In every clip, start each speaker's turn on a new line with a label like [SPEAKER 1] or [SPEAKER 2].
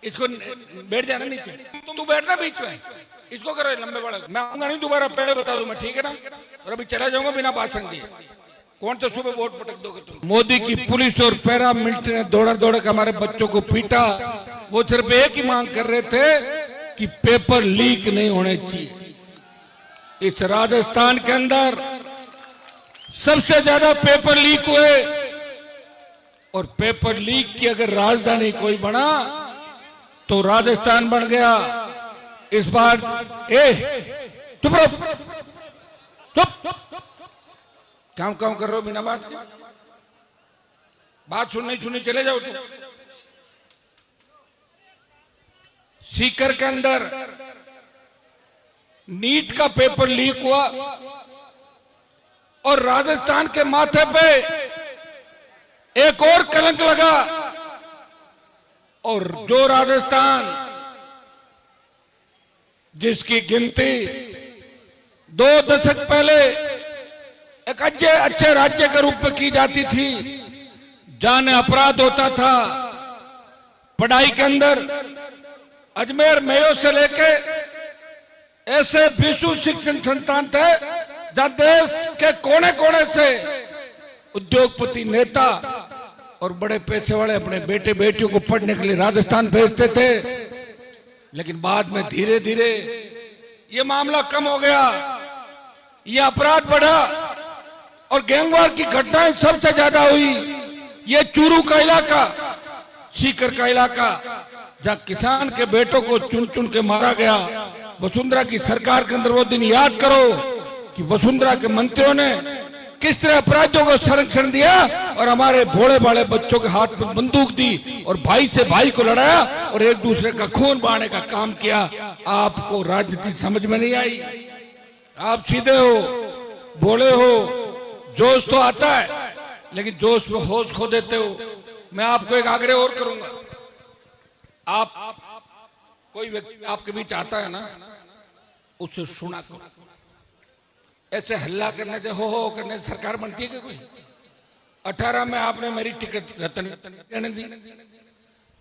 [SPEAKER 1] इसको बैठ जाना नीचे, तू बैठना बीच में, इसको करो लंबे बड़े। मैं आऊंगा नहीं दोबारा, पहले बता दूं मैं, ठीक है ना। और अभी चला जाऊंगा बिना भाषण दिए। कौन तो सुबह वोट पटक दोगे तुम? मोदी की पुलिस और पैरा मिलिट्री ने दौड़ा दौड़ा के हमारे बच्चों को पीटा। वो सिर्फ एक ही मांग कर रहे थे कि पेपर लीक नहीं होने चाहिए। इस राजस्थान के अंदर सबसे ज्यादा पेपर लीक हुए, और पेपर लीक की अगर राजधानी कोई बना तो राजस्थान बन गया। इस बार चुप रहो, चुप, काम काम कर रहे हो बिना बात के। बात सुननी चले जाओ। तुम सीकर के अंदर नीट का पेपर लीक हुआ और राजस्थान के माथे पे एक और कलंक लगा। और जो राजस्थान जिसकी गिनती 2 दशक पहले एक अच्छे राज्य के रूप में की जाती थी, जहां अपराध होता था पढ़ाई के अंदर, अजमेर मेयो से लेके ऐसे विश्व शिक्षण संस्थान थे जहां देश के कोने कोने से उद्योगपति, नेता और बड़े पैसे वाले अपने बेटे बेटियों को पढ़ने के लिए राजस्थान भेजते थे। लेकिन बाद में धीरे धीरे ये मामला कम हो गया, ये अपराध बढ़ा और गैंगवार की घटनाएं सबसे ज्यादा हुई। ये चूरू का इलाका, सीकर का इलाका, जहां किसान के बेटों को चुन चुन के मारा गया। वसुंधरा की सरकार के अंदर वो दिन याद करो कि वसुंधरा के मंत्रियों ने किस तरह अपराधियों को संरक्षण दिया और हमारे भोले भाले बच्चों के हाथ में बंदूक दी और भाई से भाई को लड़ाया और एक दूसरे का खून बहाने का काम किया। आपको राजनीति समझ में नहीं आई, आप सीधे हो, भोले हो, जोश तो आता है लेकिन जोश में होश खो देते हो। मैं आपको एक आग्रह और करूंगा, आप कोई व्यक्ति आपके बीच आता है ना, उससे सुना करो। ऐसे हल्ला करने से, हो करने से सरकार बनती है कि कोई? 18 में आपने मेरी टिकट रतन देने दी,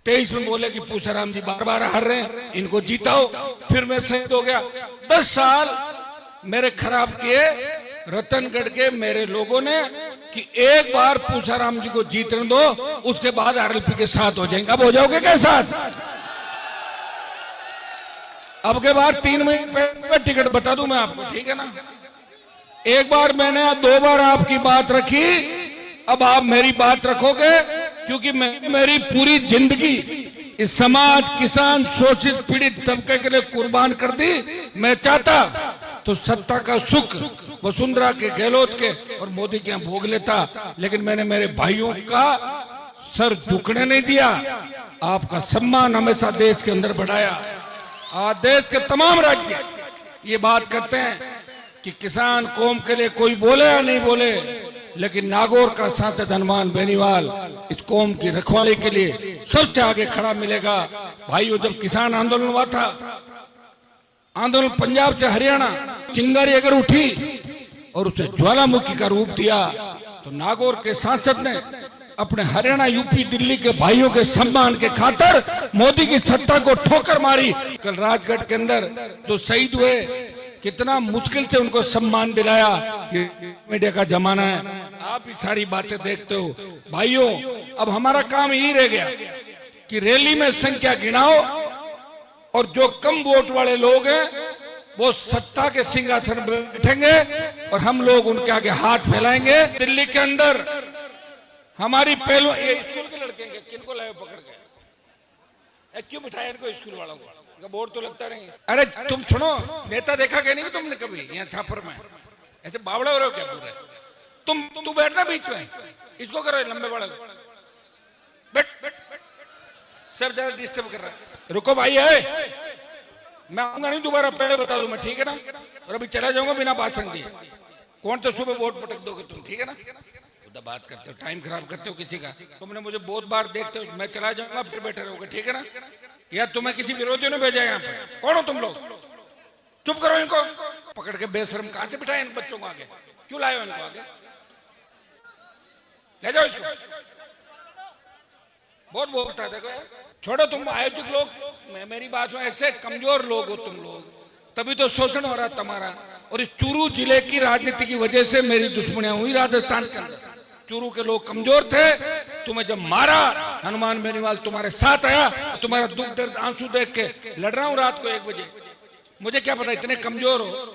[SPEAKER 1] 23 में बोले कि पूछाराम जी बार बार हार रहे हैं, इनको जीताओ, फिर मैं शहीद हो गया। 10 साल मेरे खराब किए रतनगढ़ के मेरे लोगों ने कि एक बार पूछाराम जी को जीतने दो, उसके बाद आरएलपी के साथ हो जाएंगे। अब हो जाओगे क्या साथ? अब के बाद 3 महीने टिकट बता दूं मैं आपको, ठीक है ना। एक बार मैंने 2 बार आपकी बात रखी, अब आप मेरी बात रखोगे, क्योंकि मैं मेरी पूरी जिंदगी इस समाज, किसान, शोषित पीड़ित तबके के लिए कुर्बान कर दी। मैं चाहता तो सत्ता का सुख वसुंधरा के, गहलोत के और मोदी के यहाँ भोग लेता, लेकिन मैंने मेरे भाइयों का सर झुकने नहीं दिया। आपका सम्मान हमेशा देश के अंदर बढ़ाया। आज देश के तमाम राज्य ये बात करते हैं कि किसान कौम के लिए कोई बोले या नहीं बोले, लेकिन नागौर का सांसद हनुमान बेनीवाल इस कौम की रखवाली के लिए सबसे आगे खड़ा मिलेगा। भाइयों, जब किसान आंदोलन हुआ था, आंदोलन पंजाब से हरियाणा, चिंगारी अगर उठी और उसे ज्वालामुखी का रूप दिया, तो नागौर के सांसद ने अपने हरियाणा, यूपी, दिल्ली के भाइयों के सम्मान के खातिर मोदी की सत्ता को ठोकर मारी। कल राजगढ़ के अंदर जो शहीद हुए, कितना मुश्किल से उनको सम्मान दिलाया। ये मीडिया का जमाना है, आप ही सारी बातें देखते हो। भाइयों, अब हमारा काम यही रह गया कि रैली में संख्या गिनाओ और जो कम वोट वाले लोग हैं वो सत्ता के सिंहासन पर बैठेंगे और हम लोग उनके आगे हाथ फैलाएंगे। दिल्ली के अंदर हमारी पहलू, ये स्कूल के लड़के किनको लाए पकड़ गए, क्यों बिठाया इनको स्कूल वालों को? बोर्ड तो लगता नहीं। अरे तुम सुनो, नेता देखा क्या नहीं तुमने कभी यहाँ छापर में? ऐसे बावड़े हो रहे हो क्या पूरे? तुम बैठना बीच में, इसको करो लंबे बड़े, बैठ बैठ, सब ज्यादा डिस्टर्ब कर रहा है। रुको भाई, है मैं आऊंगा नहीं दोबारा, पहले बता दूं मैं, ठीक है ना। और अभी चला जाऊंगा बिना भाषण दिए। कौन तो सुबह वोट पटक दोगे तुम, ठीक है ना। बात करते हो, टाइम खराब करते हो किसी का। तुमने मुझे बहुत बार देखते हो, मैं चला जाऊंगा फिर बैठे रहोगे, ठीक है ना। या तुम्हें किसी विरोधियों ने भेजा यहाँ पे? कौन हो तुम लोग? चुप करो इनको। पकड़ के बेशर्म कहां से बिठाए इन बच्चों को आगे? क्यों लाए हो इनको आगे? ले जाओ इसको। बहुत बोलता है, देखो यार, छोड़ो तुम आयोजक लोग, मेरी बात सुनो, ऐसे कमजोर लोग हो तुम लोग, तभी तो शोषण हो रहा तुम्हारा। और इस चूरू जिले की राजनीति की वजह से मेरी दुश्मनियां हुई राजस्थान के अंदर। चूरू के लोग कमजोर थे, तुम्हें जब मारा, हनुमान बेनीवाल तुम्हारे साथ आया, तुम्हारा दुख दर्द आंसू देख के लड़ रहा हूं रात को 1 बजे। मुझे क्या पता इतने कमजोर हो।